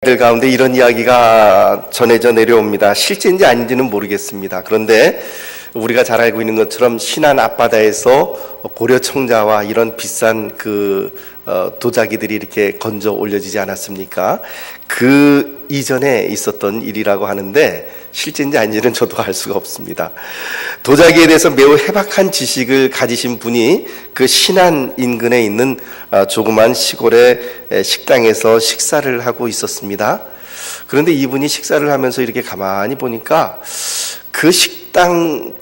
들 가운데 이런 이야기가 전해져 내려옵니다. 실제인지 아닌지는 모르겠습니다. 그런데 우리가 잘 알고 있는 것처럼 신안 앞바다에서 고려 청자와 이런 비싼 도자기들이 이렇게 건져 올려지지 않았습니까? 그 이전에 있었던 일이라고 하는데 실제인지 아닌지는 저도 알 수가 없습니다. 도자기에 대해서 매우 해박한 지식을 가지신 분이 그 신안 인근에 있는 조그만 시골의 식당에서 식사를 하고 있었습니다. 그런데 이분이 식사를 하면서 이렇게 가만히 보니까 그 식당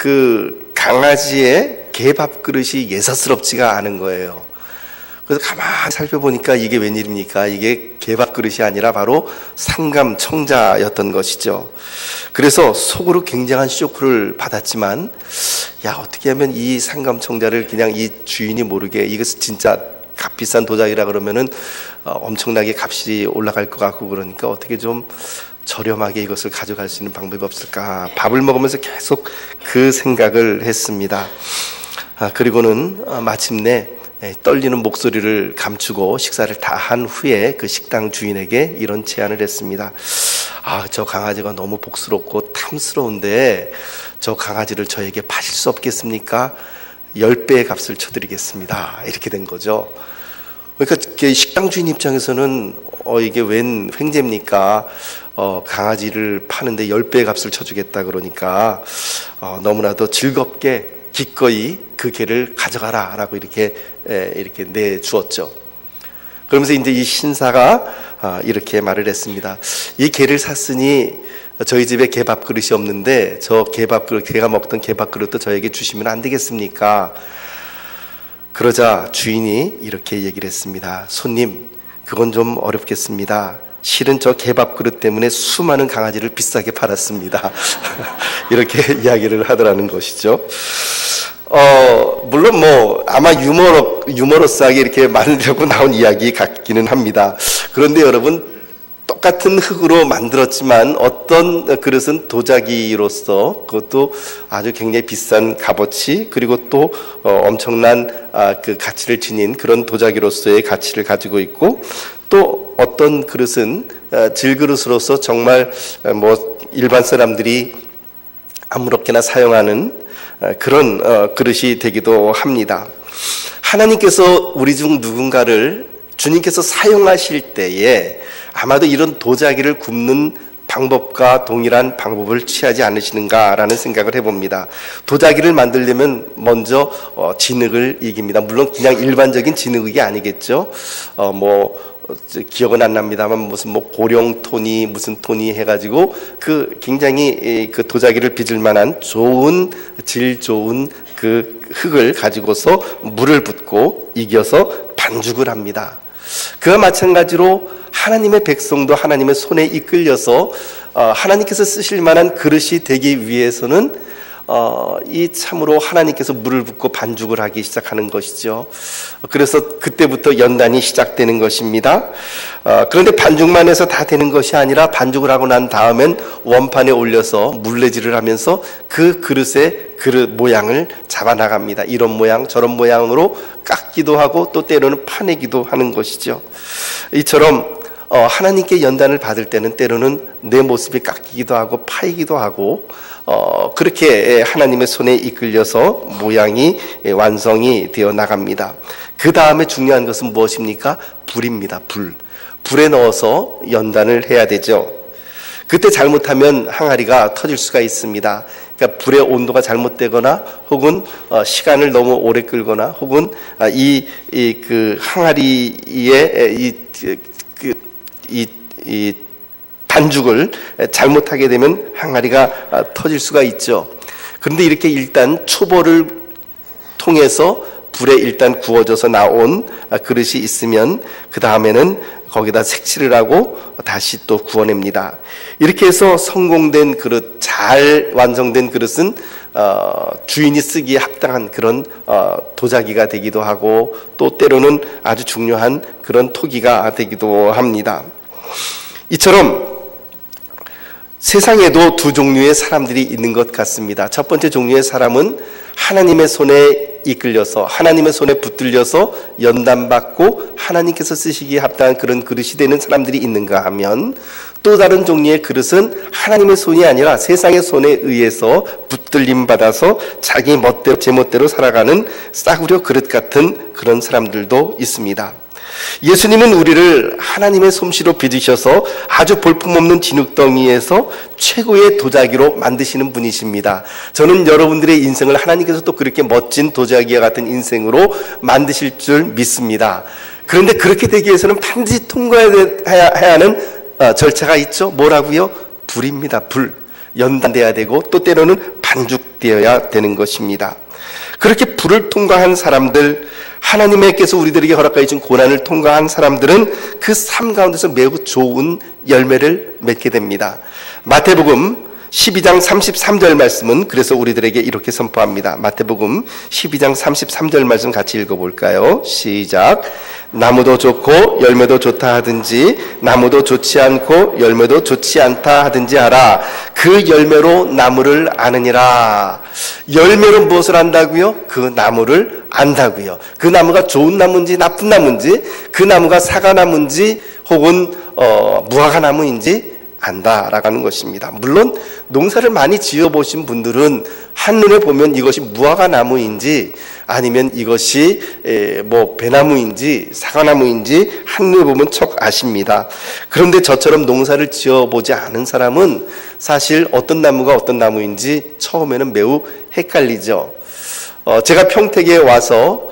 강아지의 개밥 그릇이 예사스럽지가 않은 거예요. 그래서 가만히 살펴보니까 이게 웬일입니까? 이게 개밥 그릇이 아니라 바로 상감 청자였던 것이죠. 그래서 속으로 굉장한 쇼크를 받았지만, 어떻게 하면 이 상감 청자를 그냥 이 주인이 모르게, 이것은 진짜 값비싼 도자기라 그러면은 엄청나게 값이 올라갈 것 같고, 그러니까 어떻게 좀 저렴하게 이것을 가져갈 수 있는 방법이 없을까? 밥을 먹으면서 계속 그 생각을 했습니다. 그리고는 마침내 떨리는 목소리를 감추고 식사를 다 한 후에 그 식당 주인에게 이런 제안을 했습니다. 저 강아지가 너무 복스럽고 탐스러운데 저 강아지를 저에게 파실 수 없겠습니까? 10배의 값을 쳐드리겠습니다. 이렇게 된 거죠. 그러니까 식당 주인 입장에서는 이게 웬 횡재입니까? 강아지를 파는데 10배의 값을 쳐주겠다 그러니까 너무나도 즐겁게 기꺼이 그 개를 가져가라 라고 이렇게 내주었죠. 그러면서 이제 이 신사가 이렇게 말을 했습니다. 이 개를 샀으니 저희 집에 개밥 그릇이 없는데 저 개밥 그릇, 개가 먹던 개밥 그릇도 저에게 주시면 안 되겠습니까? 그러자 주인이 이렇게 얘기를 했습니다. 손님, 그건 좀 어렵겠습니다. 실은 저 개밥 그릇 때문에 수많은 강아지를 비싸게 팔았습니다. 이렇게 이야기를 하더라는 것이죠. 물론 아마 유머러스하게 이렇게 만들려고 나온 이야기 같기는 합니다. 그런데 여러분, 똑같은 흙으로 만들었지만 어떤 그릇은 도자기로서 그것도 아주 굉장히 비싼 값어치, 그리고 또 엄청난 그 가치를 지닌 그런 도자기로서의 가치를 가지고 있고, 또 어떤 그릇은 질그릇으로서 정말 일반 사람들이 아무렇게나 사용하는 그런 그릇이 되기도 합니다. 하나님께서 우리 중 누군가를 주님께서 사용하실 때에 아마도 이런 도자기를 굽는 방법과 동일한 방법을 취하지 않으시는가라는 생각을 해봅니다. 도자기를 만들려면 먼저 진흙을 이깁니다. 물론 그냥 일반적인 진흙이 아니겠죠. 기억은 안 납니다만 무슨 고령토니 무슨 토니 해가지고 굉장히 그 도자기를 빚을 만한 질 좋은 그 흙을 가지고서 물을 붓고 이겨서 반죽을 합니다. 그와 마찬가지로 하나님의 백성도 하나님의 손에 이끌려서 하나님께서 쓰실 만한 그릇이 되기 위해서는 이 참으로 하나님께서 물을 붓고 반죽을 하기 시작하는 것이죠. 그래서 그때부터 연단이 시작되는 것입니다. 그런데 반죽만 해서 다 되는 것이 아니라 반죽을 하고 난 다음엔 원판에 올려서 물레질을 하면서 그 그릇의 그릇 모양을 잡아나갑니다. 이런 모양 저런 모양으로 깎기도 하고 또 때로는 파내기도 하는 것이죠. 이처럼 하나님께 연단을 받을 때는 때로는 내 모습이 깎이기도 하고 파이기도 하고 그렇게 하나님의 손에 이끌려서 모양이 완성이 되어 나갑니다. 그 다음에 중요한 것은 무엇입니까? 불입니다. 불에 넣어서 연단을 해야 되죠. 그때 잘못하면 항아리가 터질 수가 있습니다. 그러니까 불의 온도가 잘못되거나 혹은 시간을 너무 오래 끌거나 혹은 그 항아리에 이 반죽을 잘못하게 되면 항아리가 터질 수가 있죠. 그런데 이렇게 일단 초벌을 통해서 불에 일단 구워져서 나온 그릇이 있으면 그 다음에는 거기다 색칠을 하고 다시 또 구워냅니다. 이렇게 해서 성공된 그릇, 잘 완성된 그릇은 주인이 쓰기에 합당한 그런 도자기가 되기도 하고 또 때로는 아주 중요한 그런 토기가 되기도 합니다. 이처럼 세상에도 두 종류의 사람들이 있는 것 같습니다. 첫 번째 종류의 사람은 하나님의 손에 이끌려서 하나님의 손에 붙들려서 연단받고 하나님께서 쓰시기에 합당한 그런 그릇이 되는 사람들이 있는가 하면, 또 다른 종류의 그릇은 하나님의 손이 아니라 세상의 손에 의해서 붙들림 받아서 자기 멋대로 제멋대로 살아가는 싸구려 그릇 같은 그런 사람들도 있습니다. 예수님은 우리를 하나님의 솜씨로 빚으셔서 아주 볼품없는 진흙덩이에서 최고의 도자기로 만드시는 분이십니다. 저는 여러분들의 인생을 하나님께서 또 그렇게 멋진 도자기와 같은 인생으로 만드실 줄 믿습니다. 그런데 그렇게 되기 위해서는 반드시 통과해야 하는 절차가 있죠. 뭐라고요? 불입니다. 불. 연단돼야 되고 또 때로는 반죽되어야 되는 것입니다. 그렇게 불을 통과한 사람들, 하나님께서 우리들에게 허락하여 준 고난을 통과한 사람들은 그 삶 가운데서 매우 좋은 열매를 맺게 됩니다. 마태복음 12장 33절 말씀은 그래서 우리들에게 이렇게 선포합니다. 마태복음 12장 33절 말씀 같이 읽어볼까요? 시작. 나무도 좋고 열매도 좋다 하든지 나무도 좋지 않고 열매도 좋지 않다 하든지 하라. 그 열매로 나무를 아느니라. 열매로 무엇을 안다고요? 그 나무를 안다고요. 그 나무가 좋은 나무인지 나쁜 나무인지, 그 나무가 사과나무인지 혹은 무화과나무인지 안다라고 하는 것입니다. 물론 농사를 많이 지어보신 분들은 한눈에 보면 이것이 무화과 나무인지 아니면 이것이 배나무인지 사과나무인지 한눈에 보면 척 아십니다. 그런데 저처럼 농사를 지어보지 않은 사람은 사실 어떤 나무가 어떤 나무인지 처음에는 매우 헷갈리죠. 제가 평택에 와서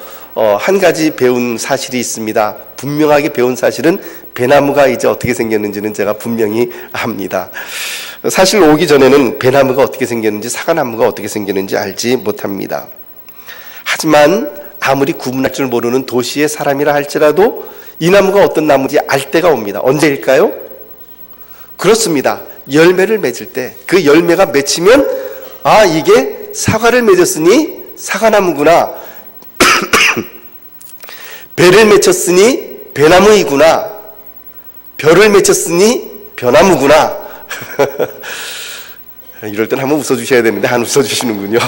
한 가지 배운 사실이 있습니다. 분명하게 배운 사실은 배나무가 이제 어떻게 생겼는지는 제가 분명히 압니다. 사실 오기 전에는 배나무가 어떻게 생겼는지 사과나무가 어떻게 생겼는지 알지 못합니다. 하지만 아무리 구분할 줄 모르는 도시의 사람이라 할지라도 이 나무가 어떤 나무인지 알 때가 옵니다. 언제일까요? 그렇습니다. 열매를 맺을 때, 그 열매가 맺히면 이게 사과를 맺었으니 사과나무구나. 배를 맺혔으니 배나무이구나. 벼를 맺혔으니 벼나무구나. 이럴 땐 한번 웃어주셔야 되는데 안 웃어주시는군요.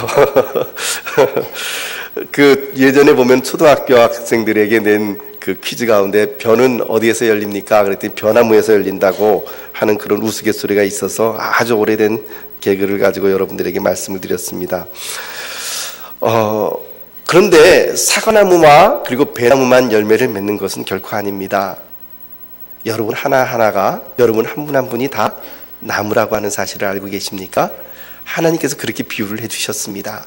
그 예전에 보면 초등학교 학생들에게 낸 그 퀴즈 가운데 벼는 어디에서 열립니까? 그랬더니 벼나무에서 열린다고 하는 그런 우스갯소리가 있어서 아주 오래된 개그를 가지고 여러분들에게 말씀을 드렸습니다. 그런데 사과나무와 그리고 배나무만 열매를 맺는 것은 결코 아닙니다. 여러분 하나하나가, 여러분 한 분 한 분이 다 나무라고 하는 사실을 알고 계십니까? 하나님께서 그렇게 비유를 해주셨습니다.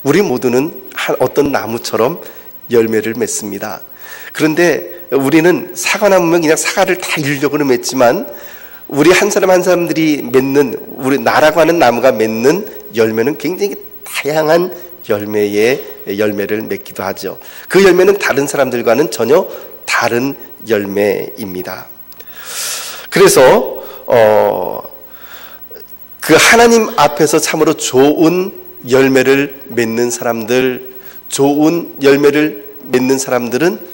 우리 모두는 어떤 나무처럼 열매를 맺습니다. 그런데 우리는 사과나무면 그냥 사과를 다 이루려고는 맺지만 우리 한 사람 한 사람들이 맺는, 우리 나라고 하는 나무가 맺는 열매는 굉장히 다양한 열매의 열매를 맺기도 하죠. 그 열매는 다른 사람들과는 전혀 다른 열매입니다. 그래서 그 하나님 앞에서 참으로 좋은 열매를 맺는 사람들, 좋은 열매를 맺는 사람들은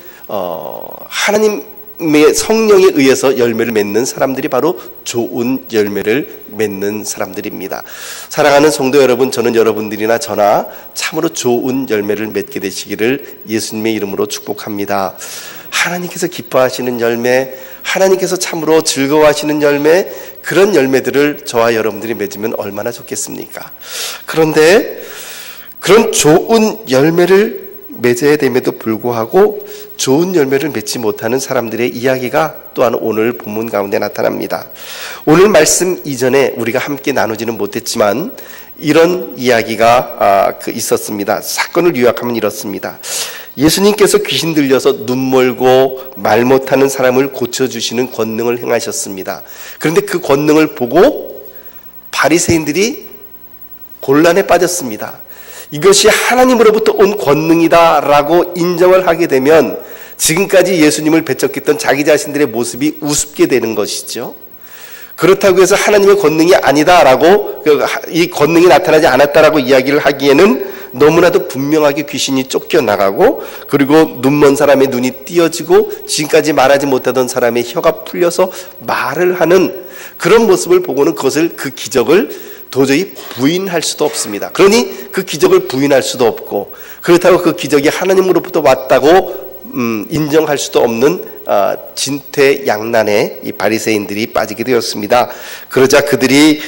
하나님의 성령에 의해서 열매를 맺는 사람들이 바로 좋은 열매를 맺는 사람들입니다. 사랑하는 성도 여러분, 저는 여러분들이나 저나 참으로 좋은 열매를 맺게 되시기를 예수님의 이름으로 축복합니다. 하나님께서 기뻐하시는 열매, 하나님께서 참으로 즐거워하시는 열매, 그런 열매들을 저와 여러분들이 맺으면 얼마나 좋겠습니까? 그런데 그런 좋은 열매를 맺어야 됨에도 불구하고 좋은 열매를 맺지 못하는 사람들의 이야기가 또한 오늘 본문 가운데 나타납니다. 오늘 말씀 이전에 우리가 함께 나누지는 못했지만 이런 이야기가 있었습니다. 사건을 요약하면 이렇습니다. 예수님께서 귀신 들려서 눈 멀고 말 못하는 사람을 고쳐주시는 권능을 행하셨습니다. 그런데 그 권능을 보고 바리새인들이 곤란에 빠졌습니다. 이것이 하나님으로부터 온 권능이다라고 인정을 하게 되면 지금까지 예수님을 배척했던 자기 자신들의 모습이 우습게 되는 것이죠. 그렇다고 해서 하나님의 권능이 아니다라고, 이 권능이 나타나지 않았다라고 이야기를 하기에는 너무나도 분명하게 귀신이 쫓겨나가고, 그리고 눈먼 사람의 눈이 띄어지고 지금까지 말하지 못하던 사람의 혀가 풀려서 말을 하는 그런 모습을 보고는 그 기적을 도저히 부인할 수도 없습니다. 그러니 그 기적을 부인할 수도 없고, 그렇다고 그 기적이 하나님으로부터 왔다고 인정할 수도 없는 진퇴양난에 이 바리새인들이 빠지게 되었습니다. 그러자 그들이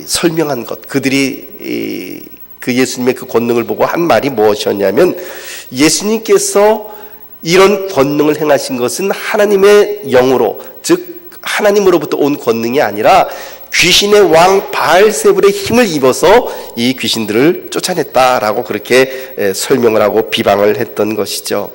설명한 것, 그들이 그 예수님의 그 권능을 보고 한 말이 무엇이었냐면, 예수님께서 이런 권능을 행하신 것은 하나님의 영으로, 즉 하나님으로부터 온 권능이 아니라 귀신의 왕 바알세불의 힘을 입어서 이 귀신들을 쫓아냈다라고 그렇게 설명을 하고 비방을 했던 것이죠.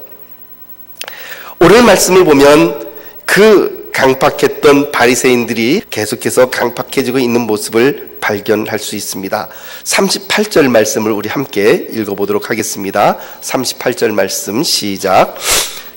오늘 말씀을 보면 그 강팍했던 바리새인들이 계속해서 강팍해지고 있는 모습을 발견할 수 있습니다. 38절 말씀을 우리 함께 읽어보도록 하겠습니다. 38절 말씀 시작.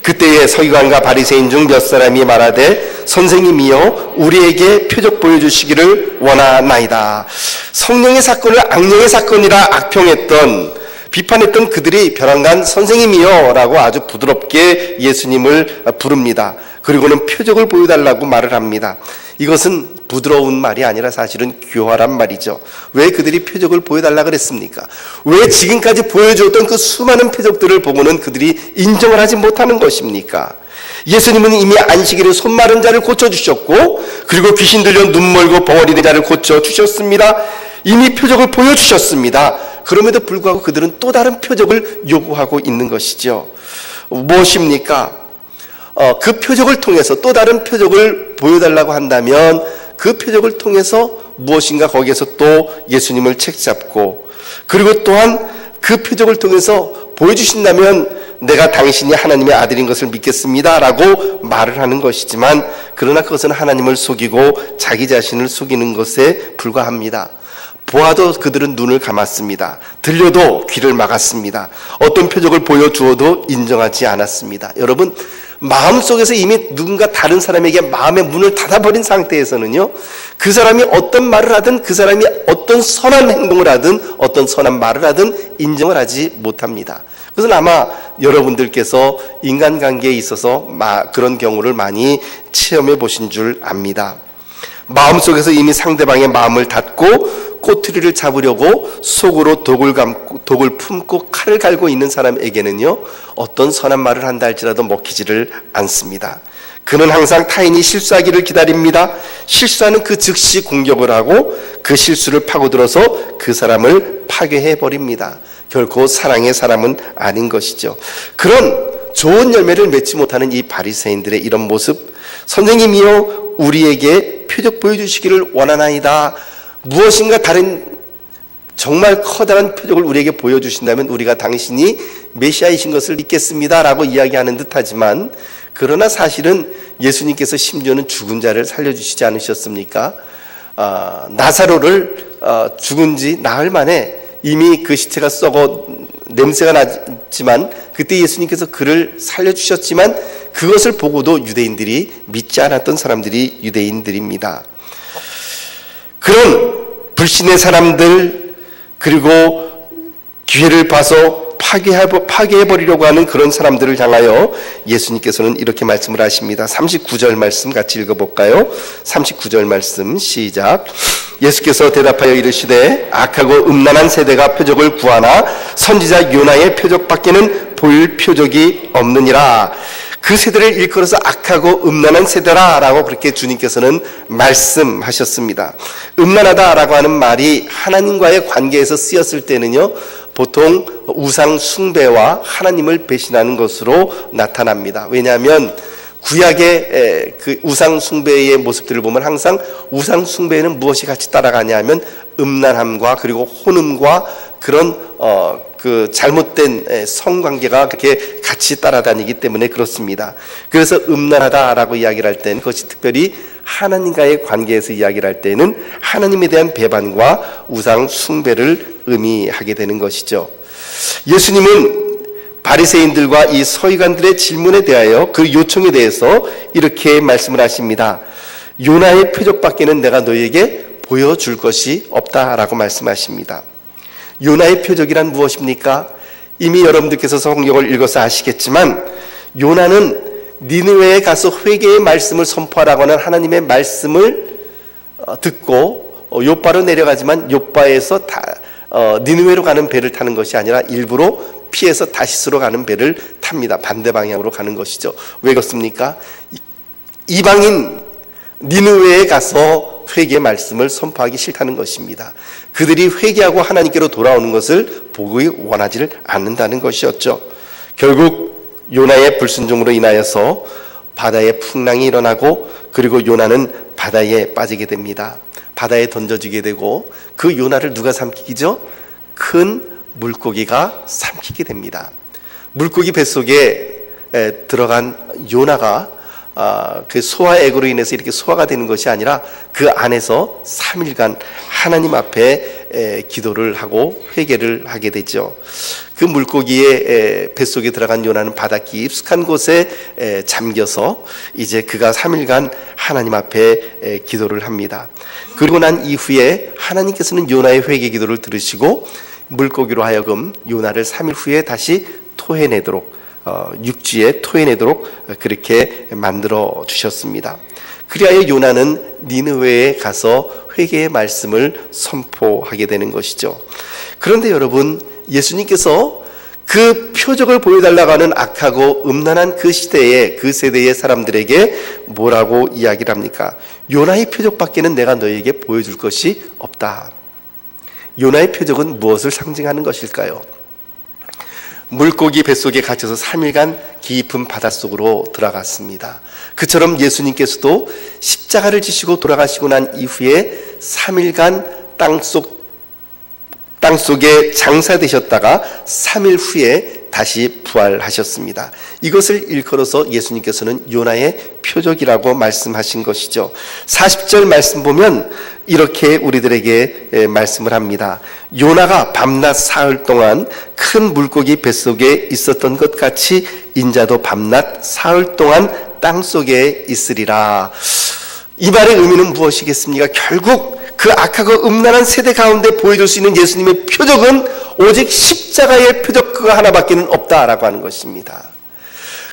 그때에 서기관과 바리새인 중 몇 사람이 말하되 선생님이여 우리에게 표적 보여주시기를 원하나이다. 성령의 사건을 악령의 사건이라 악평했던, 비판했던 그들이 벼랑간 선생님이여 라고 아주 부드럽게 예수님을 부릅니다. 그리고는 표적을 보여달라고 말을 합니다. 이것은 부드러운 말이 아니라 사실은 교활한 말이죠. 왜 그들이 표적을 보여달라 그랬습니까? 왜 지금까지 보여주었던 그 수많은 표적들을 보고는 그들이 인정을 하지 못하는 것입니까? 예수님은 이미 안식일에 손 마른 자를 고쳐주셨고, 그리고 귀신 들려 눈 멀고 벙어리 된 자를 고쳐주셨습니다. 이미 표적을 보여주셨습니다. 그럼에도 불구하고 그들은 또 다른 표적을 요구하고 있는 것이죠. 무엇입니까? 그 표적을 통해서 또 다른 표적을 보여달라고 한다면 그 표적을 통해서 무엇인가 거기에서 또 예수님을 책잡고, 그리고 또한 그 표적을 통해서 보여주신다면 내가 당신이 하나님의 아들인 것을 믿겠습니다 라고 말을 하는 것이지만, 그러나 그것은 하나님을 속이고 자기 자신을 속이는 것에 불과합니다. 보아도 그들은 눈을 감았습니다. 들려도 귀를 막았습니다. 어떤 표적을 보여주어도 인정하지 않았습니다. 여러분, 마음속에서 이미 누군가 다른 사람에게 마음의 문을 닫아버린 상태에서는요, 그 사람이 어떤 말을 하든, 그 사람이 어떤 선한 행동을 하든, 어떤 선한 말을 하든 인정을 하지 못합니다. 그것은 아마 여러분들께서 인간관계에 있어서 그런 경우를 많이 체험해 보신 줄 압니다. 마음속에서 이미 상대방의 마음을 닫고 꼬투리를 잡으려고 속으로 독을 품고 칼을 갈고 있는 사람에게는요, 어떤 선한 말을 한다 할지라도 먹히지를 않습니다. 그는 항상 타인이 실수하기를 기다립니다. 실수하는 그 즉시 공격을 하고 그 실수를 파고들어서 그 사람을 파괴해버립니다. 결코 사랑의 사람은 아닌 것이죠. 그런 좋은 열매를 맺지 못하는 이 바리새인들의 이런 모습, 선생님이여 우리에게 표적 보여주시기를 원하나이다. 무엇인가 다른 정말 커다란 표적을 우리에게 보여주신다면 우리가 당신이 메시아이신 것을 믿겠습니다 라고 이야기하는 듯하지만, 그러나 사실은 예수님께서 심지어는 죽은 자를 살려주시지 않으셨습니까? 나사로를 죽은 지 나흘 만에 이미 그 시체가 썩어 냄새가 나지만 그때 예수님께서 그를 살려주셨지만, 그것을 보고도 유대인들이 믿지 않았던 사람들이 유대인들입니다. 그런 불신의 사람들, 그리고 기회를 봐서 파괴해버리려고 하는 그런 사람들을 향하여 예수님께서는 이렇게 말씀을 하십니다. 39절 말씀 같이 읽어볼까요? 39절 말씀 시작. 예수께서 대답하여 이르시되 악하고 음란한 세대가 표적을 구하나 선지자 요나의 표적밖에는 보일 표적이 없느니라. 그 세대를 일컬어서 악하고 음란한 세대라 라고 그렇게 주님께서는 말씀하셨습니다. 음란하다라고 하는 말이 하나님과의 관계에서 쓰였을 때는요, 보통 우상 숭배와 하나님을 배신하는 것으로 나타납니다. 왜냐하면 구약의 그 우상 숭배의 모습들을 보면 항상 우상 숭배에는 무엇이 같이 따라가냐 하면 음란함과 그리고 혼음과 그런 그 잘못된 성관계가 그렇게 같이 따라다니기 때문에 그렇습니다. 그래서 음란하다라고 이야기를 할 때는 그것이 특별히 하나님과의 관계에서 이야기를 할 때는 하나님에 대한 배반과 우상 숭배를 의미하게 되는 것이죠. 예수님은 바리새인들과 이 서기관들의 질문에 대하여 그 요청에 대해서 이렇게 말씀을 하십니다. 요나의 표적밖에는 내가 너희에게 보여줄 것이 없다라고 말씀하십니다. 요나의 표적이란 무엇입니까? 이미 여러분들께서 성경을 읽어서 아시겠지만 요나는 니느웨에 가서 회개의 말씀을 선포하라고 하는 하나님의 말씀을 듣고 욥바로 내려가지만 욥바에서 니느웨로 가는 배를 타는 것이 아니라 일부러 피해서 다시스로 가는 배를 탑니다. 반대 방향으로 가는 것이죠. 왜 그렇습니까? 이방인 니느웨에 가서 회개의 말씀을 선포하기 싫다는 것입니다. 그들이 회개하고 하나님께로 돌아오는 것을 보기 원하지를 않는다는 것이었죠. 결국 요나의 불순종으로 인하여서 바다에 풍랑이 일어나고, 그리고 요나는 바다에 빠지게 됩니다. 바다에 던져지게 되고, 그 요나를 누가 삼키죠? 큰 물고기가 삼키게 됩니다. 물고기 뱃속에 들어간 요나가 그 소화의 액으로 인해서 이렇게 소화가 되는 것이 아니라 그 안에서 3일간 하나님 앞에 기도를 하고 회개를 하게 되죠. 그 물고기의 뱃속에 들어간 요나는 바다 깊숙한 곳에 잠겨서 이제 그가 3일간 하나님 앞에 기도를 합니다. 그리고 난 이후에 하나님께서는 요나의 회개 기도를 들으시고 물고기로 하여금 요나를 3일 후에 다시 토해내도록, 육지에 토해내도록 그렇게 만들어 주셨습니다. 그리하여 요나는 니느웨에 가서 회개의 말씀을 선포하게 되는 것이죠. 그런데 여러분, 예수님께서 그 표적을 보여달라고 하는 악하고 음란한 그 시대에, 그 세대의 사람들에게 뭐라고 이야기를 합니까? 요나의 표적밖에는 내가 너희에게 보여줄 것이 없다. 요나의 표적은 무엇을 상징하는 것일까요? 물고기 뱃속에 갇혀서 3일간 깊은 바닷속으로 들어갔습니다. 그처럼 예수님께서도 십자가를 지시고 돌아가시고 난 이후에 3일간 땅속에 장사되셨다가 3일 후에 다시 부활하셨습니다. 이것을 일컬어서 예수님께서는 요나의 표적이라고 말씀하신 것이죠. 40절 말씀 보면 이렇게 우리들에게 말씀을 합니다. 요나가 밤낮 사흘 동안 큰 물고기 뱃속에 있었던 것 같이 인자도 밤낮 사흘 동안 땅속에 있으리라. 이 말의 의미는 무엇이겠습니까? 결국 그 악하고 음란한 세대 가운데 보여줄 수 있는 예수님의 표적은 오직 십자가의 표적 그거 하나밖에는 없다라고 하는 것입니다.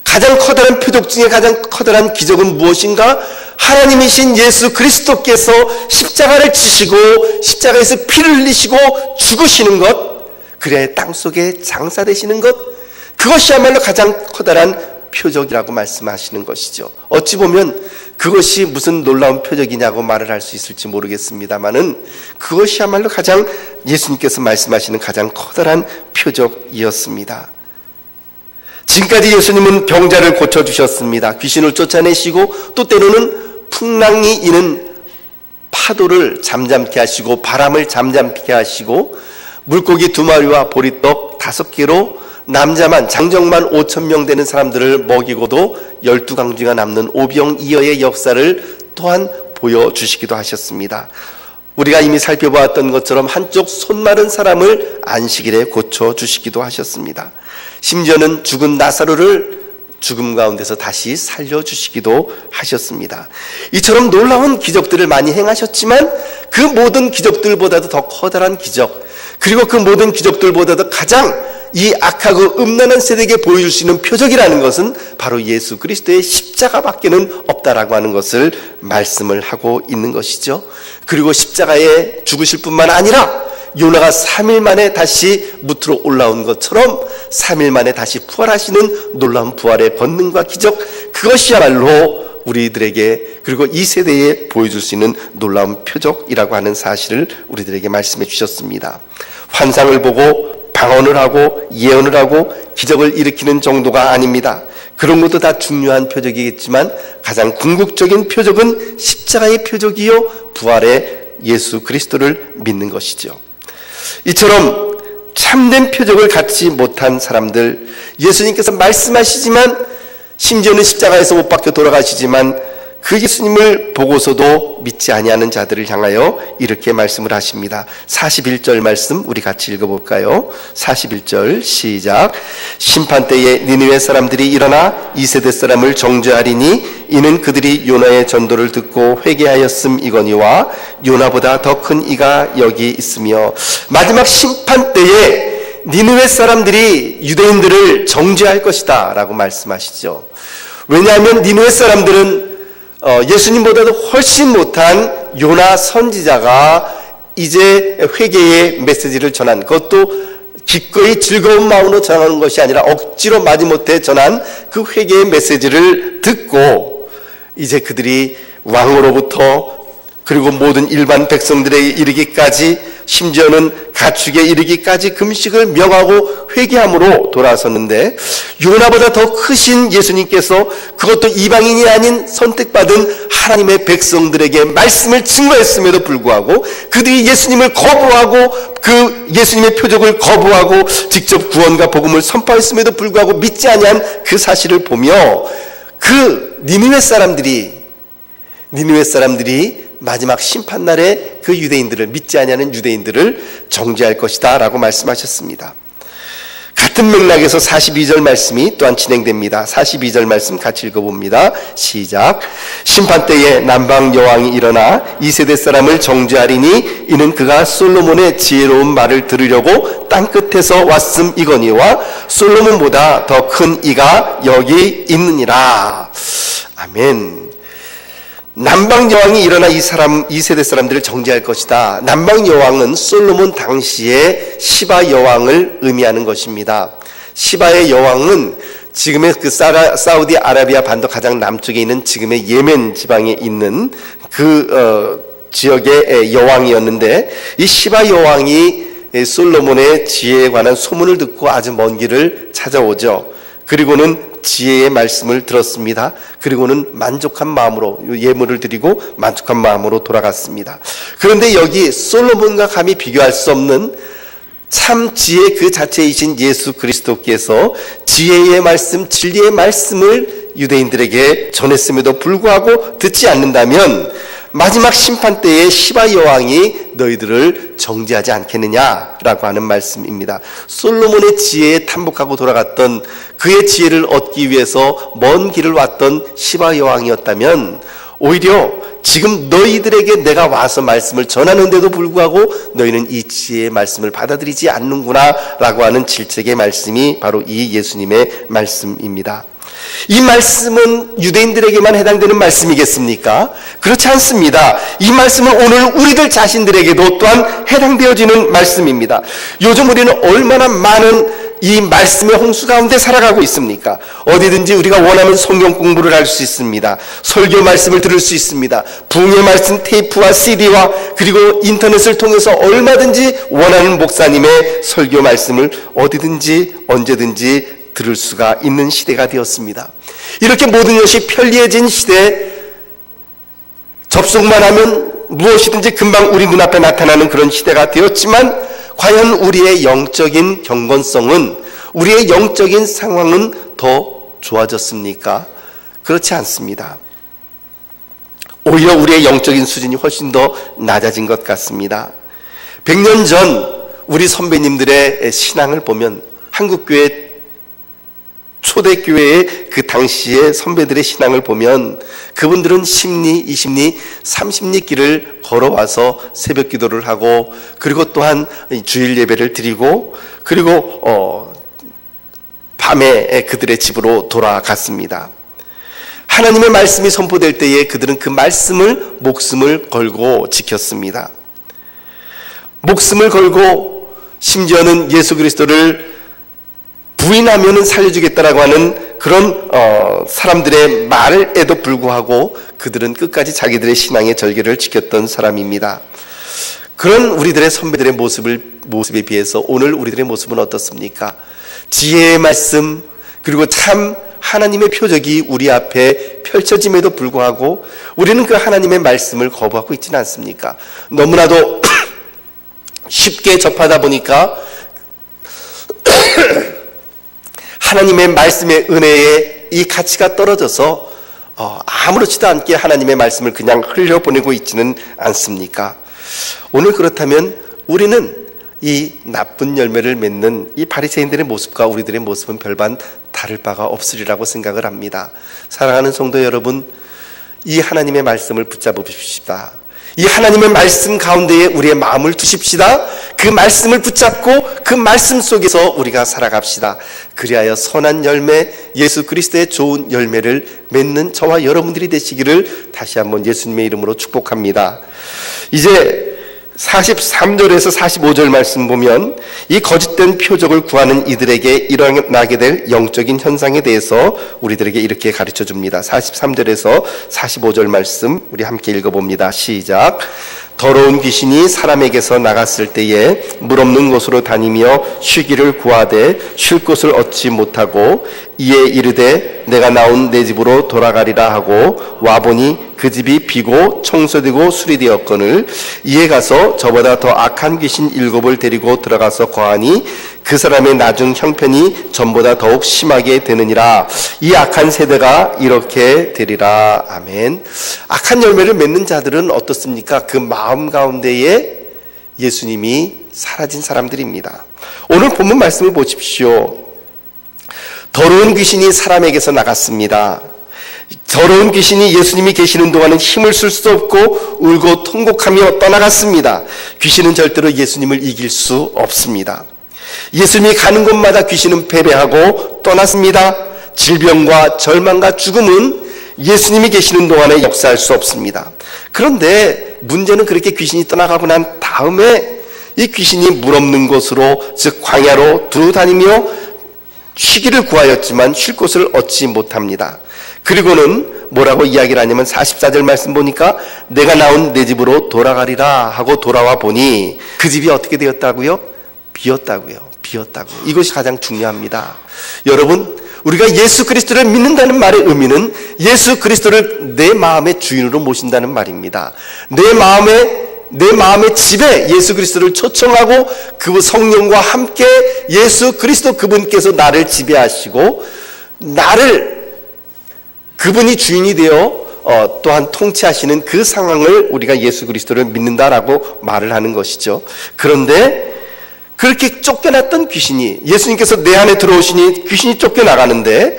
가장 커다란 표적 중에 가장 커다란 기적은 무엇인가? 하나님이신 예수 그리스도께서 십자가를 지시고 십자가에서 피를 흘리시고 죽으시는 것, 그래야 땅속에 장사되시는 것, 그것이야말로 가장 커다란 표적이라고 말씀하시는 것이죠. 어찌 보면 그것이 무슨 놀라운 표적이냐고 말을 할 수 있을지 모르겠습니다만은 그것이야말로 가장 예수님께서 말씀하시는 가장 커다란 표적이었습니다. 지금까지 예수님은 병자를 고쳐주셨습니다. 귀신을 쫓아내시고 또 때로는 풍랑이 이는 파도를 잠잠케 하시고 바람을 잠잠케 하시고 물고기 2마리와 보리떡 5개로 남자만 장정만 5,000명 되는 사람들을 먹이고도 12강쥐가 남는 오병이어의 역사를 또한 보여주시기도 하셨습니다. 우리가 이미 살펴보았던 것처럼 한쪽 손 마른 사람을 안식일에 고쳐주시기도 하셨습니다. 심지어는 죽은 나사로를 죽음 가운데서 다시 살려주시기도 하셨습니다. 이처럼 놀라운 기적들을 많이 행하셨지만 그 모든 기적들보다도 더 커다란 기적, 그리고 그 모든 기적들보다도 가장 이 악하고 음란한 세대에게 보여줄 수 있는 표적이라는 것은 바로 예수 그리스도의 십자가밖에는 없다라고 하는 것을 말씀을 하고 있는 것이죠. 그리고 십자가에 죽으실 뿐만 아니라 요나가 3일 만에 다시 무트로 올라온 것처럼 3일 만에 다시 부활하시는 놀라운 부활의 권능과 기적, 그것이야말로 우리들에게 그리고 이 세대에 보여줄 수 있는 놀라운 표적이라고 하는 사실을 우리들에게 말씀해 주셨습니다. 환상을 보고 방언을 하고 예언을 하고 기적을 일으키는 정도가 아닙니다. 그런 것도 다 중요한 표적이겠지만 가장 궁극적인 표적은 십자가의 표적이요 부활의 예수 그리스도를 믿는 것이죠. 이처럼 참된 표적을 갖지 못한 사람들, 예수님께서 말씀하시지만 심지어는 십자가에서 못 박혀 돌아가시지만 그 예수님을 보고서도 믿지 아니하는 자들을 향하여 이렇게 말씀을 하십니다. 41절 말씀 우리 같이 읽어볼까요? 41절 시작. 심판때에 니느웨 사람들이 일어나 이 세대 사람을 정죄하리니 이는 그들이 요나의 전도를 듣고 회개하였음이거니와 요나보다 더 큰 이가 여기 있으며, 마지막 심판때에 니느웨 사람들이 유대인들을 정죄할 것이다 라고 말씀하시죠. 왜냐하면 니느웨 사람들은 예수님보다도 훨씬 못한 요나 선지자가 이제 회개의 메시지를 전한, 그것도 기꺼이 즐거운 마음으로 전하는 것이 아니라 억지로 마지못해 전한 그 회개의 메시지를 듣고 이제 그들이 왕으로부터 그리고 모든 일반 백성들에게 이르기까지, 심지어는 가축에 이르기까지 금식을 명하고 회개함으로 돌아섰는데, 요나보다 더 크신 예수님께서 그것도 이방인이 아닌 선택받은 하나님의 백성들에게 말씀을 증거했음에도 불구하고 그들이 예수님을 거부하고 그 예수님의 표적을 거부하고 직접 구원과 복음을 선포했음에도 불구하고 믿지 아니한 그 사실을 보며 그 니느웨 사람들이 마지막 심판날에 그 유대인들을, 믿지 아니하는 유대인들을 정죄할 것이다 라고 말씀하셨습니다. 같은 맥락에서 42절 말씀이 또한 진행됩니다. 42절 말씀 같이 읽어봅니다. 시작. 심판 때에 남방 여왕이 일어나 이 세대 사람을 정죄하리니 이는 그가 솔로몬의 지혜로운 말을 들으려고 땅끝에서 왔음이거니와 솔로몬보다 더 큰 이가 여기 있느니라. 아멘. 남방 여왕이 일어나 이 세대 사람들을 정죄할 것이다. 남방 여왕은 솔로몬 당시의 시바 여왕을 의미하는 것입니다. 시바의 여왕은 지금의 그 사우디 아라비아 반도 가장 남쪽에 있는 지금의 예멘 지방에 있는 그 지역의 여왕이었는데, 이 시바 여왕이 솔로몬의 지혜에 관한 소문을 듣고 아주 먼 길을 찾아오죠. 그리고는 지혜의 말씀을 들었습니다. 그리고는 만족한 마음으로 예물을 드리고 만족한 마음으로 돌아갔습니다. 그런데 여기 솔로몬과 감히 비교할 수 없는 참 지혜 그 자체이신 예수 그리스도께서 지혜의 말씀, 진리의 말씀을 유대인들에게 전했음에도 불구하고 듣지 않는다면 마지막 심판 때에 시바 여왕이 너희들을 정죄하지 않겠느냐라고 하는 말씀입니다. 솔로몬의 지혜에 탐복하고 돌아갔던, 그의 지혜를 얻기 위해서 먼 길을 왔던 시바 여왕이었다면 오히려 지금 너희들에게 내가 와서 말씀을 전하는데도 불구하고 너희는 이 지혜의 말씀을 받아들이지 않는구나 라고 하는 질책의 말씀이 바로 이 예수님의 말씀입니다. 이 말씀은 유대인들에게만 해당되는 말씀이겠습니까? 그렇지 않습니다. 이 말씀은 오늘 우리들 자신들에게도 또한 해당되어지는 말씀입니다. 요즘 우리는 얼마나 많은 이 말씀의 홍수 가운데 살아가고 있습니까? 어디든지 우리가 원하는 성경 공부를 할 수 있습니다. 설교 말씀을 들을 수 있습니다. 부흥의 말씀 테이프와 CD와 그리고 인터넷을 통해서 얼마든지 원하는 목사님의 설교 말씀을 어디든지 언제든지 들을 수가 있는 시대가 되었습니다. 이렇게 모든 것이 편리해진 시대, 접속만 하면 무엇이든지 금방 우리 눈앞에 나타나는 그런 시대가 되었지만 과연 우리의 영적인 경건성은, 우리의 영적인 상황은 더 좋아졌습니까? 그렇지 않습니다. 오히려 우리의 영적인 수준이 훨씬 더 낮아진 것 같습니다. 100년 전 우리 선배님들의 신앙을 보면, 한국교회 초대교회의 그 당시의 선배들의 신앙을 보면 그분들은 10리, 20리, 30리 길을 걸어와서 새벽 기도를 하고, 그리고 또한 주일 예배를 드리고, 그리고 밤에 그들의 집으로 돌아갔습니다. 하나님의 말씀이 선포될 때에 그들은 그 말씀을 목숨을 걸고 지켰습니다. 목숨을 걸고 심지어는 예수 그리스도를 부인하면은 살려주겠다라고 하는 그런 사람들의 말에도 불구하고 그들은 끝까지 자기들의 신앙의 절개를 지켰던 사람입니다. 그런 우리들의 선배들의 모습에 비해서 오늘 우리들의 모습은 어떻습니까? 지혜의 말씀, 그리고 참 하나님의 표적이 우리 앞에 펼쳐짐에도 불구하고 우리는 그 하나님의 말씀을 거부하고 있지는 않습니까? 너무나도 쉽게 접하다 보니까 하나님의 말씀의 은혜에 이 가치가 떨어져서 아무렇지도 않게 하나님의 말씀을 그냥 흘려보내고 있지는 않습니까? 오늘 그렇다면 우리는 이 나쁜 열매를 맺는 이 바리새인들의 모습과 우리들의 모습은 별반 다를 바가 없으리라고 생각을 합니다. 사랑하는 성도 여러분, 이 하나님의 말씀을 붙잡으십시다. 이 하나님의 말씀 가운데에 우리의 마음을 두십시다. 그 말씀을 붙잡고 그 말씀 속에서 우리가 살아갑시다. 그리하여 선한 열매, 예수 그리스도의 좋은 열매를 맺는 저와 여러분들이 되시기를 다시 한번 예수님의 이름으로 축복합니다. 이제 43절에서 45절 말씀 보면 이 거짓된 표적을 구하는 이들에게 일어나게 될 영적인 현상에 대해서 우리들에게 이렇게 가르쳐 줍니다. 43절에서 45절 말씀 우리 함께 읽어봅니다. 시작. 더러운 귀신이 사람에게서 나갔을 때에 물 없는 곳으로 다니며 쉬기를 구하되 쉴 곳을 얻지 못하고 이에 이르되 내가 나온 내 집으로 돌아가리라 하고 와보니 그 집이 비고 청소되고 수리되었거늘 이에 가서 저보다 더 악한 귀신 7을 데리고 들어가서 거하니 그 사람의 나중 형편이 전보다 더욱 심하게 되느니라. 이 악한 세대가 이렇게 되리라. 아멘. 악한 열매를 맺는 자들은 어떻습니까? 그 마음 가운데에 예수님이 사라진 사람들입니다. 오늘 본문 말씀을 보십시오. 더러운 귀신이 사람에게서 나갔습니다. 더러운 귀신이 예수님이 계시는 동안은 힘을 쓸 수 없고 울고 통곡하며 떠나갔습니다. 귀신은 절대로 예수님을 이길 수 없습니다. 예수님이 가는 곳마다 귀신은 패배하고 떠났습니다. 질병과 절망과 죽음은 예수님이 계시는 동안에 역사할 수 없습니다. 그런데 문제는 그렇게 귀신이 떠나가고 난 다음에 이 귀신이 물 없는 곳으로, 즉 광야로 두루 다니며 쉬기를 구하였지만 쉴 곳을 얻지 못합니다. 그리고는 뭐라고 이야기를 하냐면 44절 말씀 보니까 내가 나온 내 집으로 돌아가리라 하고 돌아와 보니 그 집이 어떻게 되었다고요? 비었다고요. 이것이 가장 중요합니다. 여러분, 우리가 예수 그리스도를 믿는다는 말의 의미는 예수 그리스도를 내 마음의 주인으로 모신다는 말입니다. 내 마음의 집에 예수 그리스도를 초청하고 그 성령과 함께 예수 그리스도 그분께서 나를 지배하시고 그분이 주인이 되어 또한 통치하시는 그 상황을 우리가 예수 그리스도를 믿는다라고 말을 하는 것이죠. 그런데 그렇게 쫓겨났던 귀신이 예수님께서 내 안에 들어오시니 귀신이 쫓겨나가는데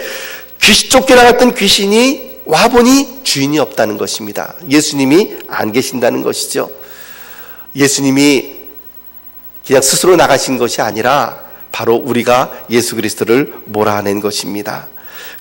쫓겨나갔던 귀신이 와보니 주인이 없다는 것입니다. 예수님이 안 계신다는 것이죠. 예수님이 그냥 스스로 나가신 것이 아니라 바로 우리가 예수 그리스도를 몰아낸 것입니다.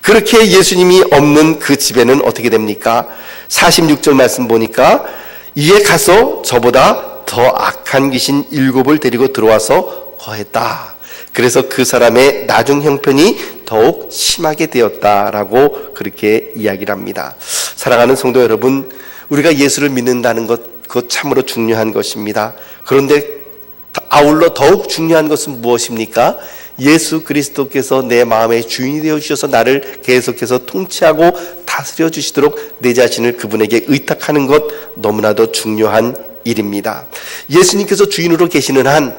그렇게 예수님이 없는 그 집에는 어떻게 됩니까? 46절 말씀 보니까 이에 가서 저보다 더 악한 귀신 7을 데리고 들어와서 거했다. 그래서 그 사람의 나중 형편이 더욱 심하게 되었다라고 그렇게 이야기를 합니다. 사랑하는 성도 여러분, 우리가 예수를 믿는다는 것, 그것 참으로 중요한 것입니다. 그런데 아울러 더욱 중요한 것은 무엇입니까? 예수 그리스도께서 내 마음의 주인이 되어주셔서 나를 계속해서 통치하고 다스려 주시도록 내 자신을 그분에게 의탁하는 것, 너무나도 중요한 일입니다. 예수님께서 주인으로 계시는 한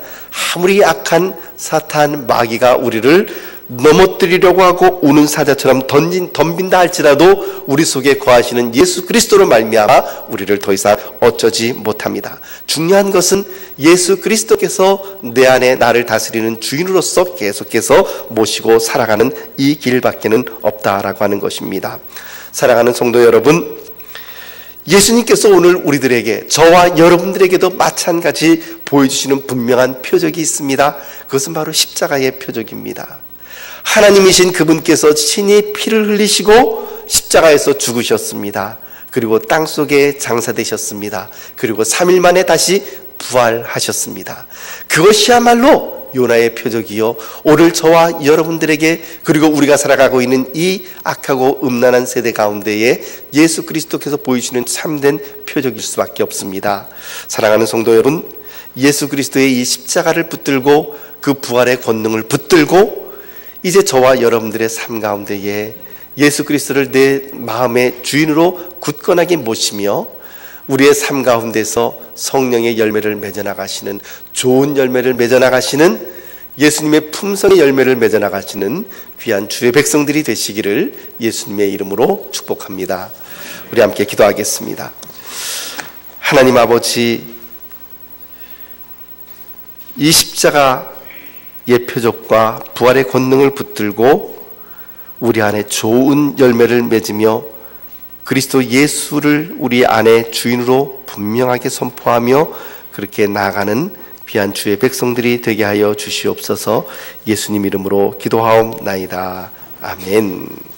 아무리 악한 사탄 마귀가 우리를 넘어뜨리려고 하고 우는 사자처럼 덤빈다 할지라도 우리 속에 거하시는 예수 그리스도로 말미암아 우리를 더 이상 어쩌지 못합니다. 중요한 것은 예수 그리스도께서 내 안에 나를 다스리는 주인으로서 계속해서 모시고 살아가는 이 길밖에는 없다라고 하는 것입니다. 사랑하는 성도 여러분, 예수님께서 오늘 우리들에게, 저와 여러분들에게도 마찬가지 보여주시는 분명한 표적이 있습니다. 그것은 바로 십자가의 표적입니다. 하나님이신 그분께서 친히 피를 흘리시고 십자가에서 죽으셨습니다. 그리고 땅속에 장사되셨습니다. 그리고 3일 만에 다시 부활하셨습니다. 그것이야말로 요나의 표적이요, 오늘 저와 여러분들에게, 그리고 우리가 살아가고 있는 이 악하고 음란한 세대 가운데에 예수 그리스도께서 보이시는 참된 표적일 수밖에 없습니다. 사랑하는 성도 여러분, 예수 그리스도의 이 십자가를 붙들고 그 부활의 권능을 붙들고 이제 저와 여러분들의 삶 가운데에 예수 그리스도를 내 마음의 주인으로 굳건하게 모시며 우리의 삶 가운데서 성령의 열매를 맺어나가시는, 좋은 열매를 맺어나가시는, 예수님의 품성의 열매를 맺어나가시는 귀한 주의 백성들이 되시기를 예수님의 이름으로 축복합니다. 우리 함께 기도하겠습니다. 하나님 아버지, 이 십자가의 표적과 부활의 권능을 붙들고 우리 안에 좋은 열매를 맺으며 그리스도 예수를 우리 안에 주인으로 분명하게 선포하며 그렇게 나아가는 귀한 주의 백성들이 되게 하여 주시옵소서. 예수님 이름으로 기도하옵나이다. 아멘.